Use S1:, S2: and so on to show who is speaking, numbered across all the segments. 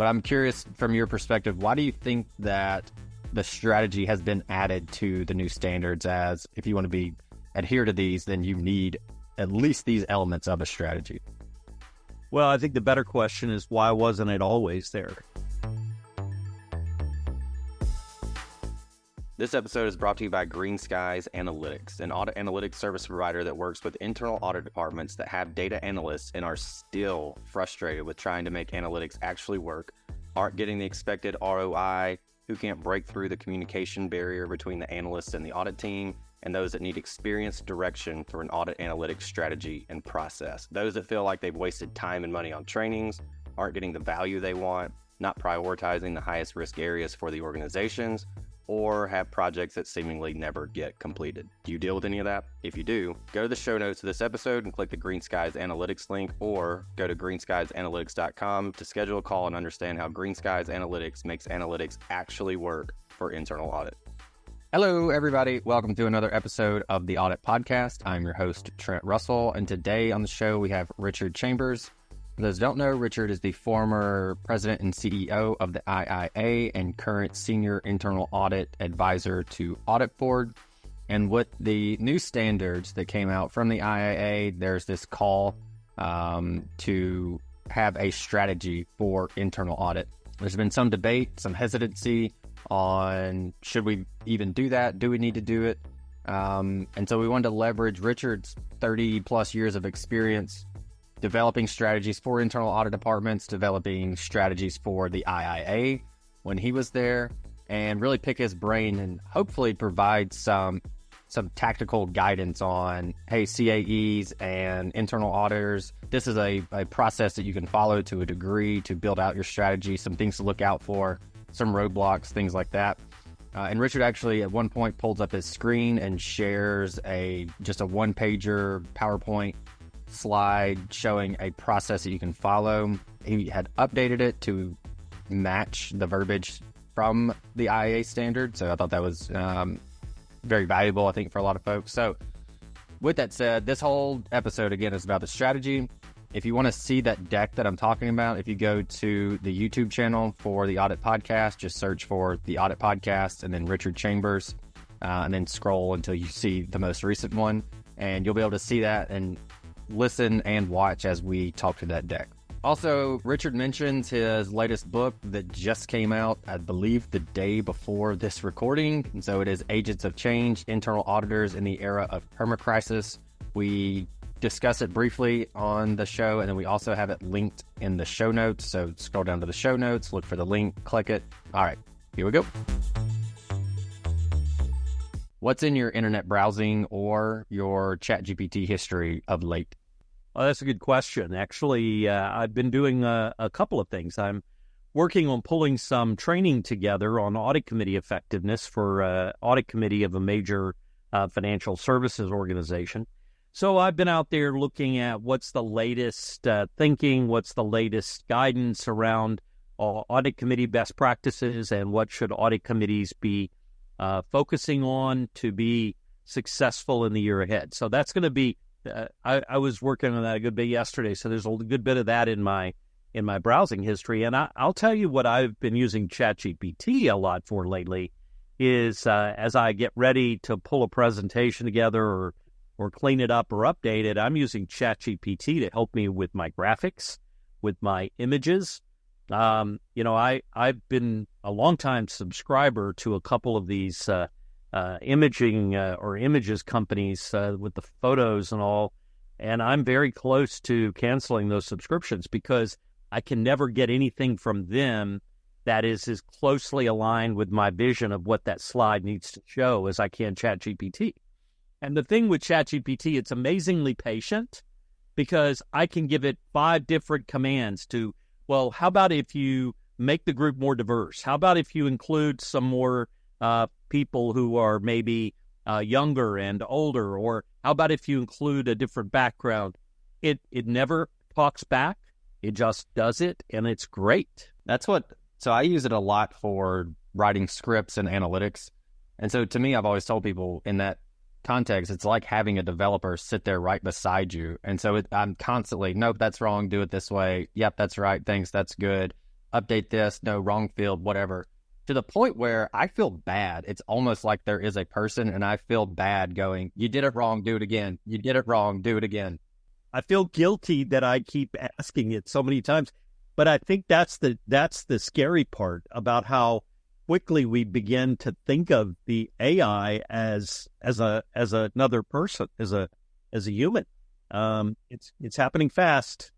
S1: But I'm curious from your perspective, why do you think that the strategy has been added to the new standards, as if you want to adhere to these, then you need at least these elements of a strategy?
S2: Well, I think the better question is, why wasn't it always there?
S3: This episode is brought to you by Greenskies Analytics, an audit analytics service provider that works with internal audit departments that have data analysts and are still frustrated with trying to make analytics actually work, aren't getting the expected ROI, who can't break through the communication barrier between the analysts and the audit team, and those that need experienced direction through an audit analytics strategy and process. Those that feel like they've wasted time and money on trainings, aren't getting the value they want, not prioritizing the highest risk areas for the organizations, or have projects that seemingly never get completed. Do you deal with any of that? If you do, go to the show notes of this episode and click the Greenskies Analytics link, or go to greenskiesanalytics.com to schedule a call and understand how Greenskies Analytics makes analytics actually work for internal audit.
S1: Hello, everybody. Welcome to another episode of the Audit Podcast. I'm your host, Trent Russell, and today on the show we have Richard Chambers. For those who don't know, Richard is the former president and CEO of the IIA and current senior internal audit advisor to AuditBoard. And with the new standards that came out from the IIA, there's this call to have a strategy for internal audit. There's been some debate, some hesitancy on should we even do that? Do we need to do it? And so we wanted to leverage Richard's 30 plus years of experience developing strategies for internal audit departments, developing strategies for the IIA when he was there, and really pick his brain and hopefully provide some tactical guidance on, hey, CAEs and internal auditors, this is a process that you can follow to a degree to build out your strategy, some things to look out for, some roadblocks, things like that. And Richard actually at one point pulls up his screen and shares just a one-pager PowerPoint slide showing a process that you can follow. He had updated it to match the verbiage from the IIA standard, so I thought that was very valuable, I think, for a lot of folks. So with that said, this whole episode again is about the strategy. If you want to see that deck that I'm talking about, if you go to the YouTube channel for the Audit Podcast, just search for the Audit Podcast and then Richard Chambers, and then scroll until you see the most recent one, and you'll be able to see that and listen and watch as we talk to that deck. Also, Richard mentions his latest book that just came out, I believe, the day before this recording. And so it is Agents of Change, Internal Auditors in the Era of Permacrisis. We discuss it briefly on the show, and then we also have it linked in the show notes. So scroll down to the show notes, look for the link, click it. All right, here we go. What's in your internet browsing or your ChatGPT history of late?
S2: Well, that's a good question. Actually, I've been doing a couple of things. I'm working on pulling some training together on audit committee effectiveness for audit committee of a major financial services organization. So I've been out there looking at what's the latest thinking, what's the latest guidance around audit committee best practices, and what should audit committees be focusing on to be successful in the year ahead. So that's going to be I was working on that a good bit yesterday, so there's a good bit of that in my browsing history. And I'll tell you what I've been using ChatGPT a lot for lately is as I get ready to pull a presentation together or clean it up or update it, I'm using ChatGPT to help me with my graphics, with my images. I've been a longtime subscriber to a couple of these imaging or images companies with the photos and all, and I'm very close to canceling those subscriptions because I can never get anything from them that is as closely aligned with my vision of what that slide needs to show as I can ChatGPT. And the thing with ChatGPT, it's amazingly patient because I can give it 5 different commands to, well, how about if you make the group more diverse? How about if you include some more people who are maybe younger and older? Or how about if you include a different background? It never talks back. It just does it, and it's great.
S1: So I use it a lot for writing scripts and analytics. And so to me, I've always told people in that context, it's like having a developer sit there right beside you. And so I'm constantly, nope, that's wrong. Do it this way. Yep, that's right. Thanks. That's good. update this, no, wrong field, whatever, to the point where I feel bad. It's almost like there is a person and I feel bad going, you did it wrong, do it again. You did it wrong, do it again.
S2: I feel guilty that I keep asking it so many times, but I think that's the scary part about how quickly we begin to think of the AI as another person, as a human. It's happening fast.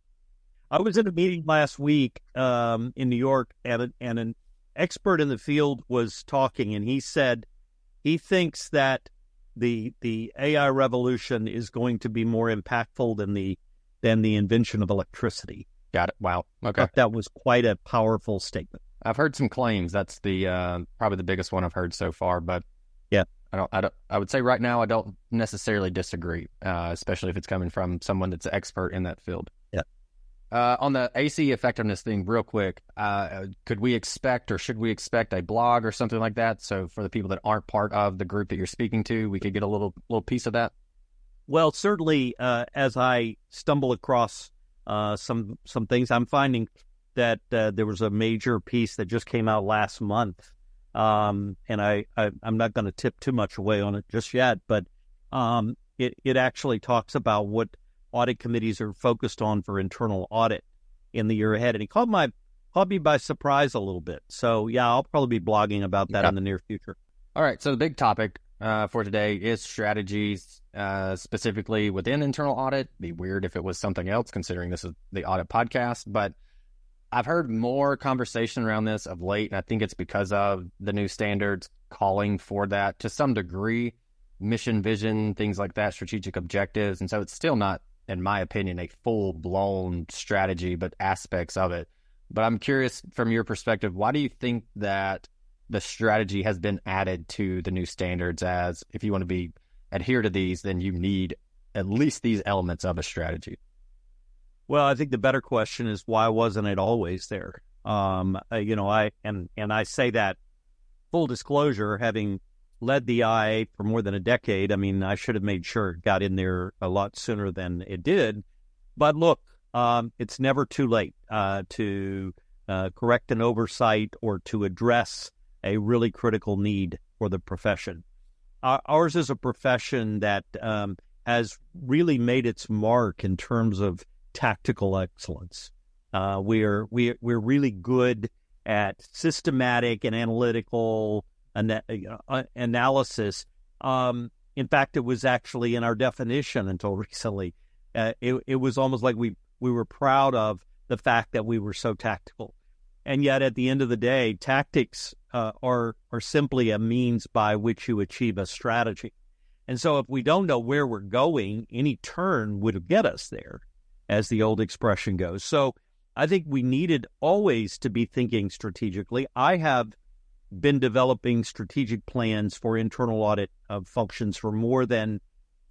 S2: I was in a meeting last week in New York, and an expert in the field was talking, and he said he thinks that the AI revolution is going to be more impactful than the invention of electricity.
S1: Got it. Wow. Okay.
S2: That was quite a powerful statement.
S1: I've heard some claims. That's the probably the biggest one I've heard so far. But
S2: yeah,
S1: I would say right now I don't necessarily disagree, especially if it's coming from someone that's an expert in that field.
S2: Yeah.
S1: On the AC effectiveness thing, real quick, could we expect or should we expect a blog or something like that? So for the people that aren't part of the group that you're speaking to, we could get a little piece of that.
S2: Well, certainly, as I stumble across some things, I'm finding that there was a major piece that just came out last month, and I'm not going to tip too much away on it just yet, but it actually talks about what audit committees are focused on for internal audit in the year ahead, and it caught me by surprise a little bit. So yeah, I'll probably be blogging about that in the near future.
S1: All right, so the big topic for today is strategies, specifically within internal audit. It'd be weird if it was something else, considering this is the audit podcast, but I've heard more conversation around this of late, and I think it's because of the new standards calling for that to some degree, mission, vision, things like that, strategic objectives. And so it's still not, in my opinion, a full-blown strategy, but aspects of it. But I'm curious, from your perspective, why do you think that the strategy has been added to the new standards, as if you want to adhere to these, then you need at least these elements of a strategy?
S2: Well, I think the better question is, why wasn't it always there? I say that, full disclosure, having led the IIA for more than a decade, I mean, I should have made sure it got in there a lot sooner than it did. But look, it's never too late to correct an oversight or to address a really critical need for the profession. Ours is a profession that has really made its mark in terms of tactical excellence. We're really good at systematic and analytical analysis. In fact, it was actually in our definition until recently. It was almost like we were proud of the fact that we were so tactical. And yet, at the end of the day, tactics are simply a means by which you achieve a strategy. And so if we don't know where we're going, any turn would get us there, as the old expression goes. So I think we needed always to be thinking strategically. I have been developing strategic plans for internal audit of functions for more than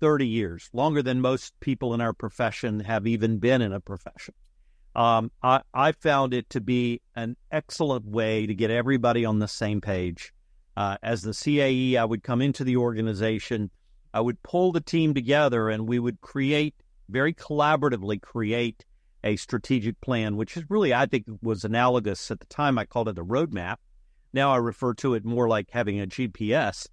S2: 30 years, longer than most people in our profession have even been in a profession. I found it to be an excellent way to get everybody on the same page. As the CAE, I would come into the organization, I would pull the team together, and we would very collaboratively create a strategic plan, which is really, I think, was analogous. At the time, I called it a roadmap. Now I refer to it more like having a GPS,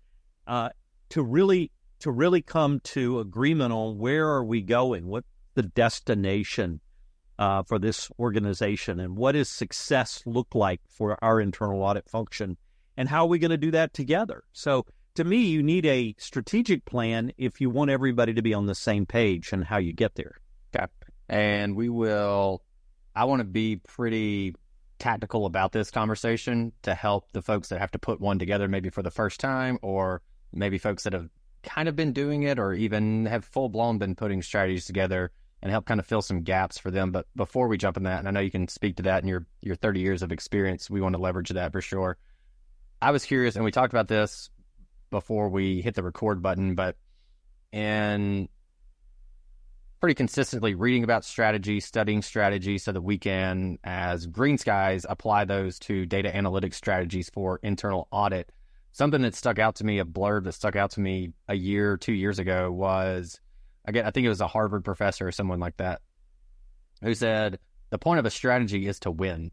S2: to really come to agreement on where are we going, what's the destination for this organization, and what does success look like for our internal audit function, and how are we going to do that together? So to me, you need a strategic plan if you want everybody to be on the same page and how you get there.
S1: Okay. And I want to be pretty tactical about this conversation to help the folks that have to put one together maybe for the first time, or maybe folks that have kind of been doing it or even have full-blown been putting strategies together, and help kind of fill some gaps for them. But before we jump in that, and I know you can speak to that in your 30 years of experience, we want to leverage that for sure. I was curious, and we talked about this before we hit the record button, but in pretty consistently reading about strategy, studying strategy so that we can, as Greenskies, apply those to data analytics strategies for internal audit. Something that stuck out to me, a blurb that stuck out to me a year, 2 years ago was, again, I think it was a Harvard professor or someone like that, who said, the point of a strategy is to win.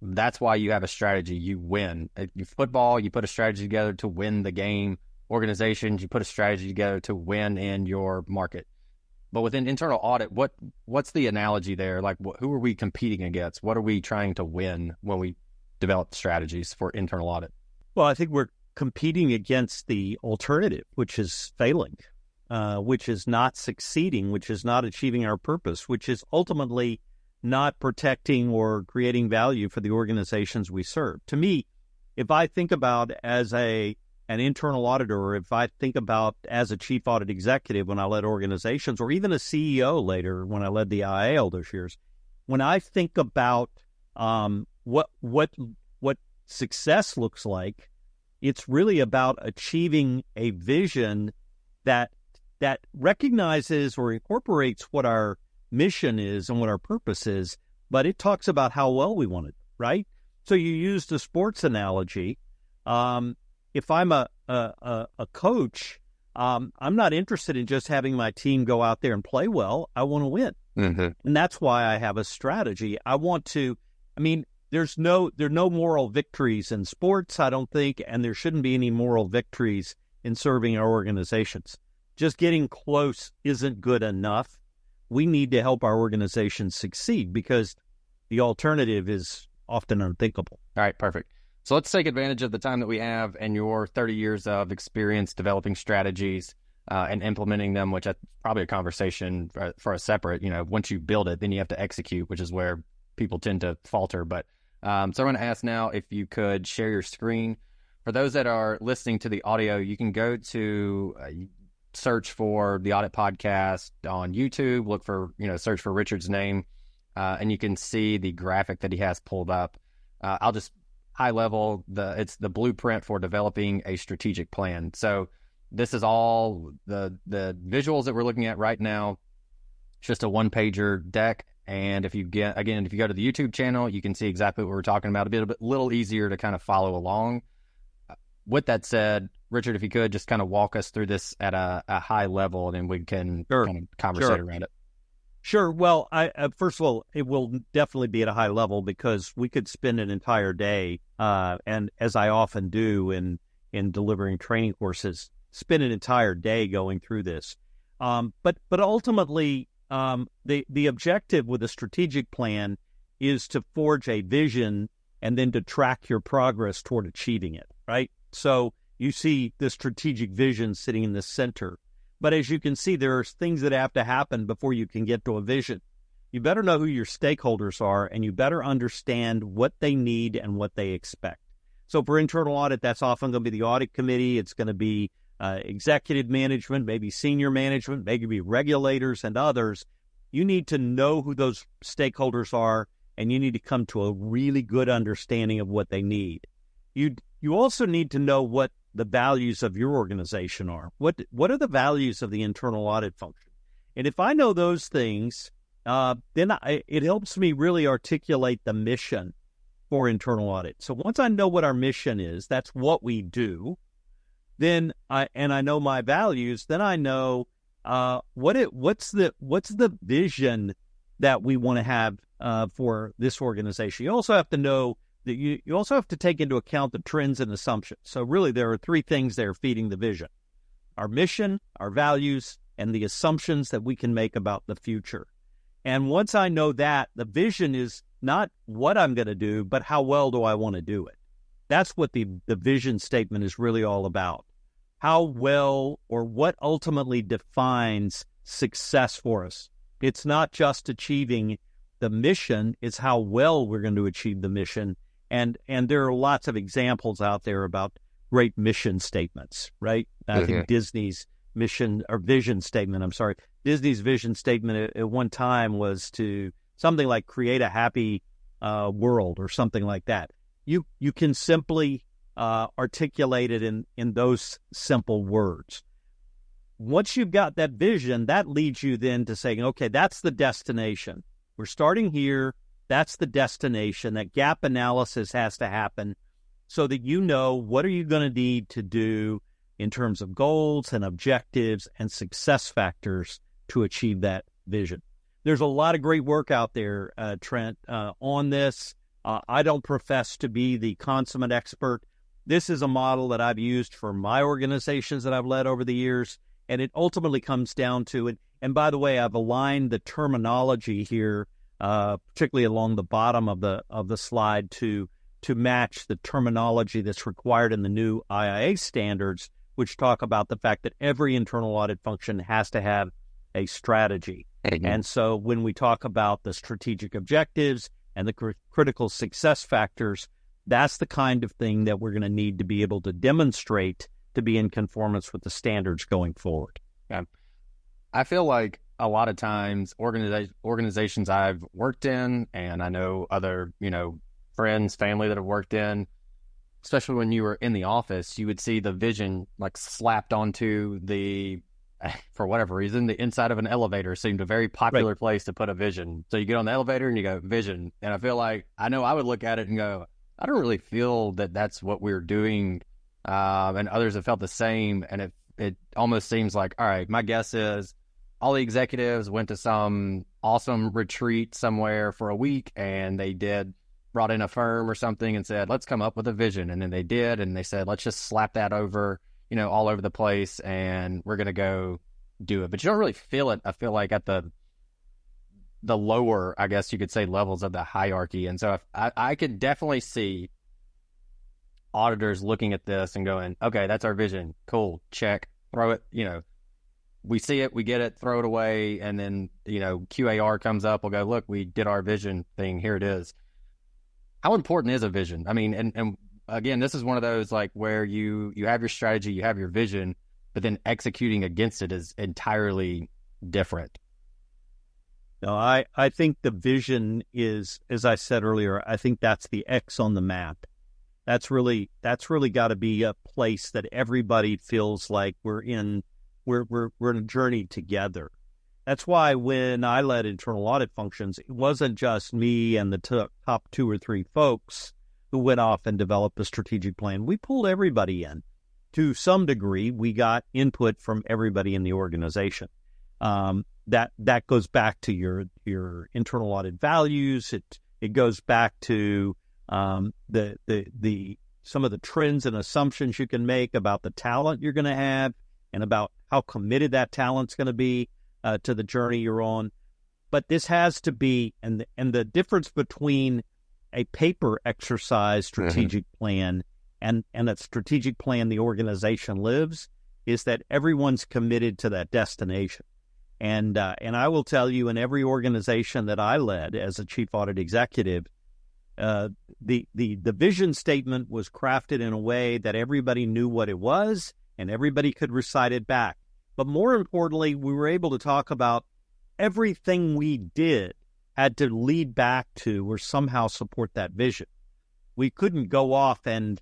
S1: That's why you have a strategy. You win. Football, you put a strategy together to win the game. Organizations, you put a strategy together to win in your market. But within internal audit, what's the analogy there? Like, who are we competing against? What are we trying to win when we develop strategies for internal audit?
S2: Well, I think we're competing against the alternative, which is failing, which is not succeeding, which is not achieving our purpose, which is ultimately not protecting or creating value for the organizations we serve. To me, if I think about as an internal auditor, or if I think about as a chief audit executive when I led organizations, or even a CEO later when I led the IIA all those years, when I think about what success looks like, it's really about achieving a vision that recognizes or incorporates what our mission is and what our purpose is, but it talks about how well we want it, right? So you used a sports analogy. If I'm a coach, I'm not interested in just having my team go out there and play well. I want to win. Mm-hmm. And that's why I have a strategy. There are no moral victories in sports, I don't think, and there shouldn't be any moral victories in serving our organizations. Just getting close isn't good enough. We need to help our organizations succeed because the alternative is often unthinkable.
S1: All right, perfect. So let's take advantage of the time that we have and your 30 years of experience developing strategies and implementing them, which is probably a conversation for a separate, once you build it, then you have to execute, which is where people tend to falter. But so I'm going to ask now if you could share your screen. For those that are listening to the audio, you can go to search for the Audit Podcast on YouTube, look for, search for Richard's name, and you can see the graphic that he has pulled up. I'll just high level, it's the blueprint for developing a strategic plan. So this is all the visuals that we're looking at right now. It's just a one-pager deck. And if you go to the YouTube channel, you can see exactly what we're talking about. It'll be a little easier to kind of follow along. With that said, Richard, if you could just kind of walk us through this at a high level, and then we can kind of conversate around it.
S2: Sure. Well, first of all, it will definitely be at a high level because we could spend an entire day, and as I often do in delivering training courses, spend an entire day going through this. But ultimately, the objective with a strategic plan is to forge a vision and then to track your progress toward achieving it, right? So you see the strategic vision sitting in the center. But as you can see, there are things that have to happen before you can get to a vision. You better know who your stakeholders are, and you better understand what they need and what they expect. So for internal audit, that's often going to be the audit committee. It's going to be executive management, maybe senior management, maybe regulators and others. You need to know who those stakeholders are, and you need to come to a really good understanding of what they need. You also need to know what the values of your organization are. What are the values of the internal audit function? And if I know those things, then it helps me really articulate the mission for internal audit. So once I know what our mission is, that's what we do, then I know my values, then I know what's the vision that we want to have for this organization. You also have to know that you also have to take into account the trends and assumptions. So really there are three things that are feeding the vision: our mission, our values, and the assumptions that we can make about the future. And once I know that, the vision is not what I'm going to do, but how well do I want to do it? That's what the vision statement is really all about. How well, or what ultimately defines success for us. It's not just achieving the mission, it's how well we're going to achieve the mission. And there are lots of examples out there about great mission statements, right? I think Disney's vision statement, Disney's vision statement at one time was to something like create a happy world or something like that. You can simply articulate it in those simple words. Once you've got that vision, that leads you then to saying, okay, that's the destination. We're starting here. That's the destination. That gap analysis has to happen so that you know what are you going to need to do in terms of goals and objectives and success factors to achieve that vision. There's a lot of great work out there, Trent, on this. I don't profess to be the consummate expert. This is a model that I've used for my organizations that I've led over the years, and it ultimately comes down to it. And by the way, I've aligned the terminology here, particularly along the bottom of the slide, to match the terminology that's required in the new IIA standards, which talk about the fact that every internal audit function has to have a strategy. Mm-hmm. And so when we talk about the strategic objectives and the critical success factors, that's the kind of thing that we're going to need to be able to demonstrate to be in conformance with the standards going forward.
S1: Yeah. I feel like a lot of times organizations I've worked in, and I know other, friends, family that have worked in, especially when you were in the office, you would see the vision like slapped onto for whatever reason, the inside of an elevator seemed a very popular place to put a vision. So you get on the elevator and you go, vision. And I feel like, I know I would look at it and go, I don't really feel that that's what we're doing. And others have felt the same. And it almost seems like, all right, my guess is all the executives went to some awesome retreat somewhere for a week, and they brought in a firm or something and said, let's come up with a vision. And then they did, and they said, let's just slap that over, all over the place, and we're going to go do it. But you don't really feel it, I feel like, at the lower, I guess you could say, levels of the hierarchy. And so I could definitely see auditors looking at this and going, okay, that's our vision. Cool. Check. Throw it, we see it, we get it, throw it away. And then, QAR comes up, we'll go, look, we did our vision thing. Here it is. How important is a vision? I mean, and again, this is one of those like where you have your strategy, you have your vision, but then executing against it is entirely different.
S2: No, I think the vision is, as I said earlier, I think that's the X on the map. That's really got to be a place that everybody feels like we're in a journey together. That's why when I led internal audit functions, it wasn't just me and the top 2 or 3 folks who went off and developed a strategic plan. We pulled everybody in. To some degree, we got input from everybody in the organization. That goes back to your internal audit values. It goes back to the some of the trends and assumptions you can make about the talent you're going to have and about how committed that talent's going to be to the journey you're on. But this has to be, and the difference between a paper exercise strategic plan and that strategic plan the organization lives is that everyone's committed to that destination. And I will tell you, in every organization that I led as a chief audit executive, the vision statement was crafted in a way that everybody knew what it was and everybody could recite it back. But more importantly, we were able to talk about everything we did had to lead back to or somehow support that vision. We couldn't go off and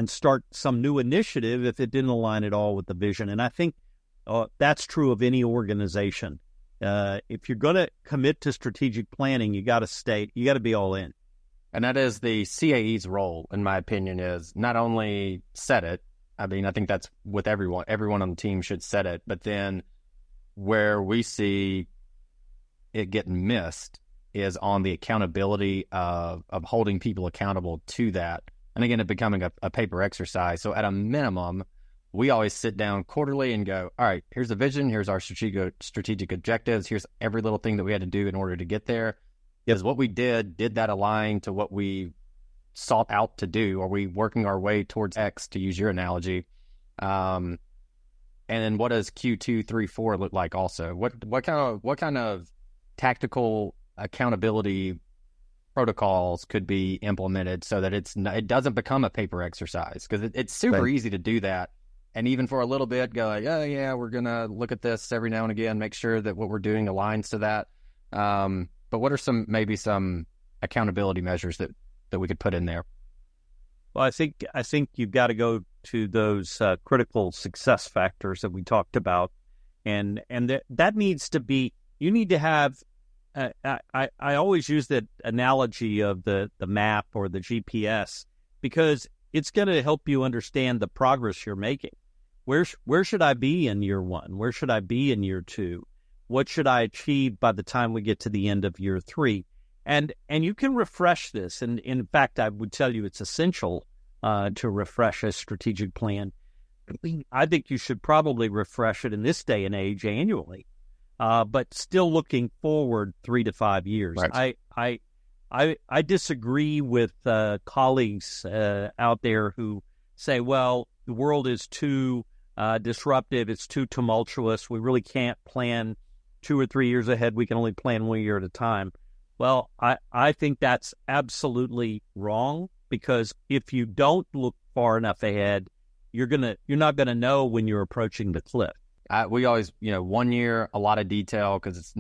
S2: start some new initiative if it didn't align at all with the vision. And I think that's true of any organization. If you're going to commit to strategic planning, you got to be all in.
S1: And that is the CAE's role, in my opinion, is not only set it. I mean, I think that's with everyone. Everyone on the team should set it. But then where we see it getting missed is on the accountability of holding people accountable to that. And again, it becoming a paper exercise. So at a minimum, we always sit down quarterly and go, all right, here's the vision. Here's our strategic objectives. Here's every little thing that we had to do in order to get there. Is what we did that align to what we sought out to do? Are we working our way towards X, to use your analogy? And then what does Q2, 3, 4 look like also? What kind of tactical accountability protocols could be implemented so that it doesn't become a paper exercise? Because it's super easy to do that. And even for a little bit, go like, oh yeah, we're going to look at this every now and again, make sure that what we're doing aligns to that. But what are some accountability measures that we could put in there?
S2: Well, I think you've got to go to those critical success factors that we talked about, and that needs to be. You need to have. I always use the analogy of the map or the GPS because it's going to help you understand the progress you're making. Where should I be in year 1? Where should I be in year 2? What should I achieve by the time we get to the end of year 3? And you can refresh this. And in fact, I would tell you it's essential to refresh a strategic plan. I think you should probably refresh it in this day and age annually, but still looking forward 3 to 5 years.
S1: Right.
S2: I disagree with colleagues out there who say, well, the world is too disruptive, it's too tumultuous, we really can't plan 2 or 3 years ahead, we can only plan 1 year at a time. Well, I think that's absolutely wrong, because if you don't look far enough ahead, you're not gonna know when you're approaching the cliff.
S1: We always, 1 year, a lot of detail because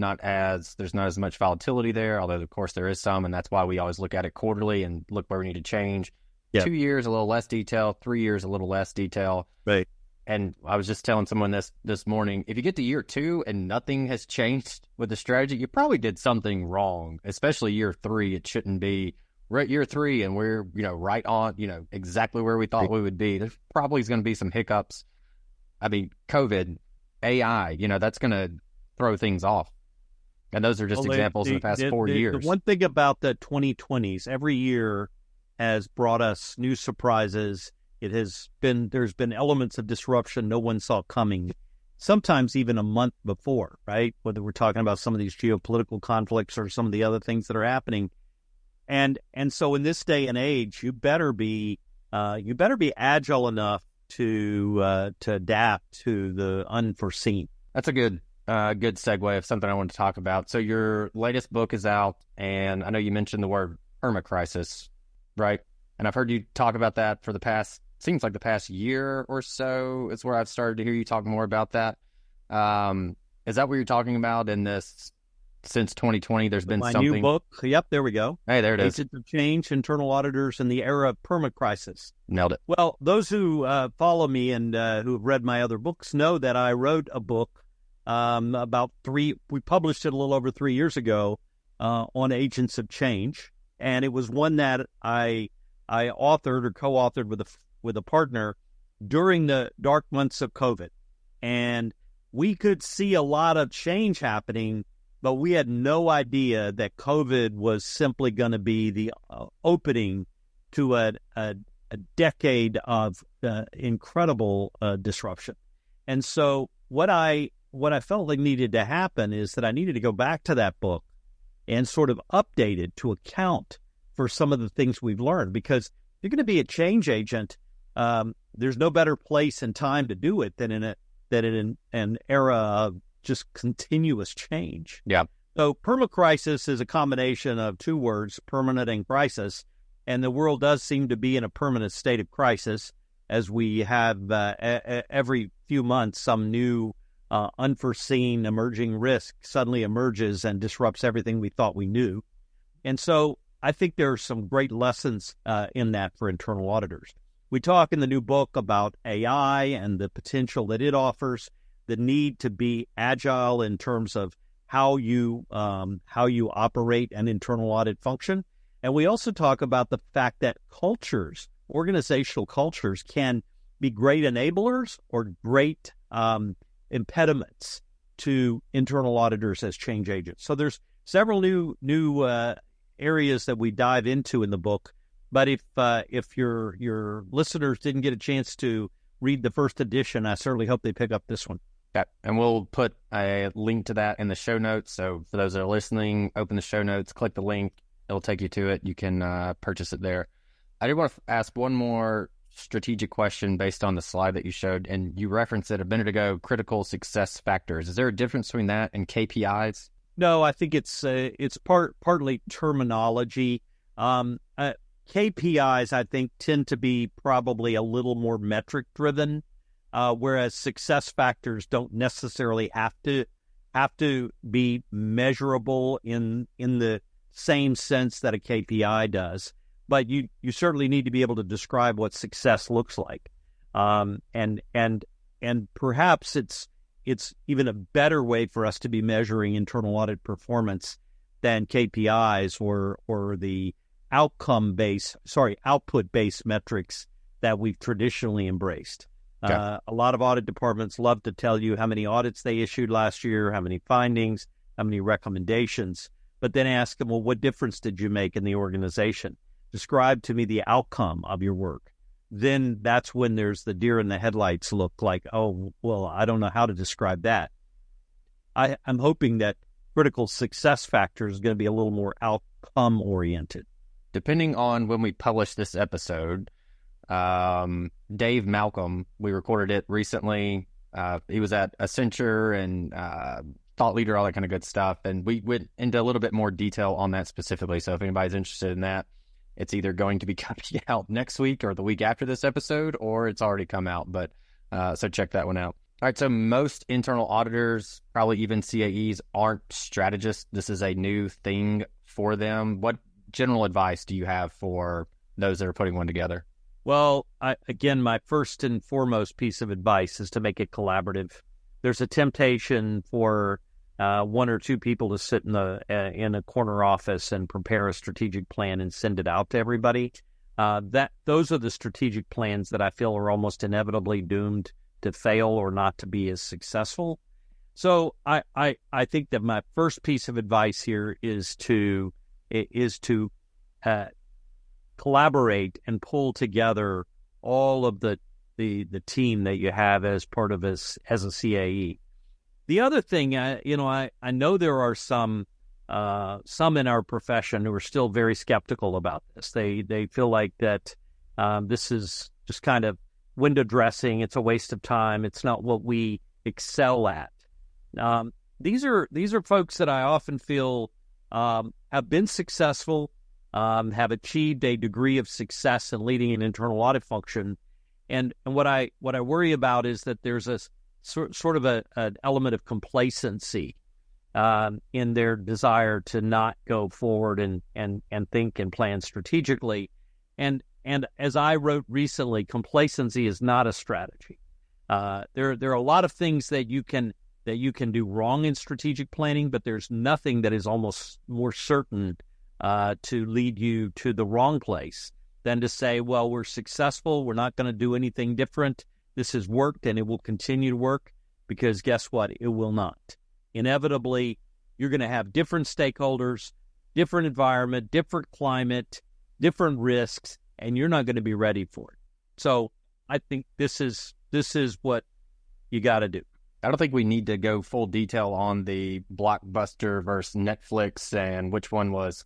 S1: there's not as much volatility there, although of course there is some, and that's why we always look at it quarterly and look where we need to change.
S2: Yeah.
S1: 2 years, a little less detail. 3 years, a little less detail.
S2: Right.
S1: And I was just telling someone this morning, if you get to year 2 and nothing has changed with the strategy, you probably did something wrong, especially year 3. It shouldn't be. We're at year 3 and we're, right on, exactly where we thought we would be. There's probably going to be some hiccups. I mean, COVID, AI, that's going to throw things off. And those are just examples in the past 4 years.
S2: The one thing about the 2020s, every year has brought us new surprises. There's been elements of disruption no one saw coming, sometimes even a month before, right? Whether we're talking about some of these geopolitical conflicts or some of the other things that are happening. And so in this day and age, you better be agile enough to adapt to the unforeseen.
S1: That's a good segue of something I want to talk about. So your latest book is out, and I know you mentioned the word permacrisis, right? And I've heard you talk about that for the past year or so is where I've started to hear you talk more about that. Is that what you're talking about in this? Since 2020, there's been something.
S2: My new book. Yep, there we go.
S1: Hey, there it is.
S2: Agents of Change, Internal Auditors in the Era of Permacrisis.
S1: Nailed it.
S2: Well, those who follow me and who have read my other books know that I wrote a book we published it a little over 3 years ago on Agents of Change. And it was one that I authored or co-authored with a partner during the dark months of COVID. And we could see a lot of change happening, but we had no idea that COVID was simply going to be the opening to a decade of incredible disruption. And so what I felt like needed to happen is that I needed to go back to that book and sort of update it to account for some of the things we've learned. Because if you're going to be a change agent, there's no better place and time to do it than in an era of just continuous change.
S1: Yeah.
S2: So permacrisis is a combination of two words, permanent and crisis, and the world does seem to be in a permanent state of crisis, as we have every few months some new unforeseen emerging risk suddenly emerges and disrupts everything we thought we knew. And so I think there are some great lessons in that for internal auditors. We talk in the new book about AI and the potential that it offers, the need to be agile in terms of how you operate an internal audit function. And we also talk about the fact that organizational cultures can be great enablers or great impediments to internal auditors as change agents. So there's several new areas that we dive into in the book. But if your listeners didn't get a chance to read the first edition, I certainly hope they pick up this one.
S1: Yeah, and we'll put a link to that in the show notes. So for those that are listening, open the show notes, click the link. It'll take you to it. You can purchase it there. I did want to ask one more strategic question based on the slide that you showed, and you referenced it a minute ago, critical success factors. Is there a difference between that and KPIs?
S2: No, I think it's partly terminology. KPIs, I think, tend to be probably a little more metric-driven, whereas success factors don't necessarily have to be measurable in the same sense that a KPI does. But you certainly need to be able to describe what success looks like, and perhaps it's even a better way for us to be measuring internal audit performance than KPIs or the output-based metrics that we've traditionally embraced.
S1: Okay.
S2: A lot of audit departments love to tell you how many audits they issued last year, how many findings, how many recommendations. but then ask them, well, what difference did you make in the organization? Describe to me the outcome of your work. Then that's when there's the deer in the headlights look like, oh, well, I don't know how to describe that. I'm hoping that critical success factor is going to be a little more outcome oriented.
S1: Depending on when we publish this episode, Dave Malcolm, we recorded it recently. He was at Accenture and thought leader, all that kind of good stuff. And we went into a little bit more detail on that specifically. So if anybody's interested in that, it's either going to be coming out next week or the week after this episode, or it's already come out. But so check that one out. All right, so most internal auditors, probably even CAEs, aren't strategists. This is a new thing for them. What general advice do you have for those that are putting one together?
S2: Well, again, my first and foremost piece of advice is to make it collaborative. There's a temptation for one or two people to sit in a corner office and prepare a strategic plan and send it out to everybody. Those are the strategic plans that I feel are almost inevitably doomed to fail or not to be as successful. So I think that my first piece of advice here is to collaborate and pull together all of the team that you have as part of as a CAE. The other thing, I know there are some in our profession who are still very skeptical about this. They feel like that this is just kind of window dressing. It's a waste of time. It's not what we excel at. These are folks that I often feel have been successful, have achieved a degree of success in leading an internal audit function, and what I worry about is that there's a sort of an element of complacency in their desire to not go forward and think and plan strategically, and as I wrote recently, complacency is not a strategy. There are a lot of things that you can do wrong in strategic planning, but there's nothing that is almost more certain to lead you to the wrong place than to say, well, we're successful, we're not going to do anything different, this has worked and it will continue to work, because guess what? It will not. Inevitably, you're going to have different stakeholders, different environment, different climate, different risks, and you're not going to be ready for it. So I think this is what you got to do.
S1: I don't think we need to go full detail on the Blockbuster versus Netflix and which one was,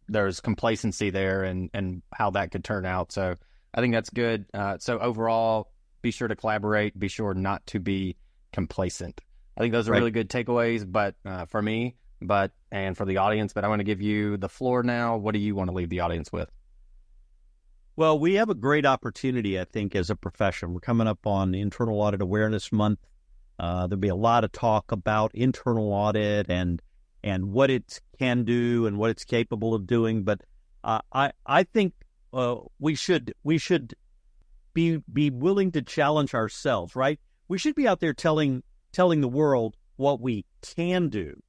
S1: there's complacency there and how that could turn out. So I think that's good. So overall, be sure to collaborate. Be sure not to be complacent. I think those are really good takeaways, but for me, and for the audience. But I want to give you the floor now. What do you want to leave the audience with?
S2: Well, we have a great opportunity, I think, as a profession. We're coming up on Internal Audit Awareness Month. There'll be a lot of talk about internal audit and what it can do and what it's capable of doing. But I think we should be willing to challenge ourselves, right? We should be out there telling the world what we can do,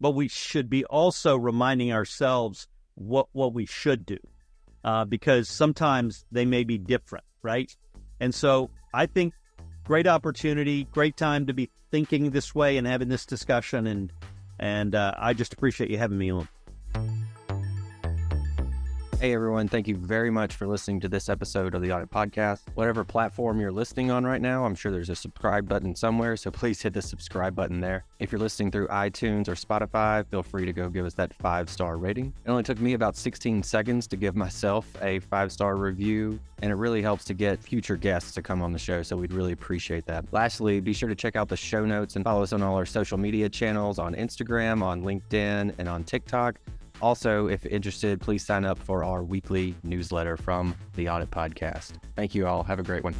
S2: but we should be also reminding ourselves what we should do, because sometimes they may be different, right? And so I think great opportunity, great time to be thinking this way and having this discussion, and I just appreciate you having me on.
S3: Hey everyone, thank you very much for listening to this episode of the Audit Podcast. Whatever platform you're listening on right now, I'm sure there's a subscribe button somewhere, so please hit the subscribe button there. If you're listening through iTunes or Spotify, feel free to go give us that 5-star rating. It only took me about 16 seconds to give myself a 5-star review, and it really helps to get future guests to come on the show, so we'd really appreciate that. Lastly, be sure to check out the show notes and follow us on all our social media channels on Instagram, on LinkedIn, and on TikTok. Also, if interested, please sign up for our weekly newsletter from the Audit Podcast. Thank you all. Have a great one.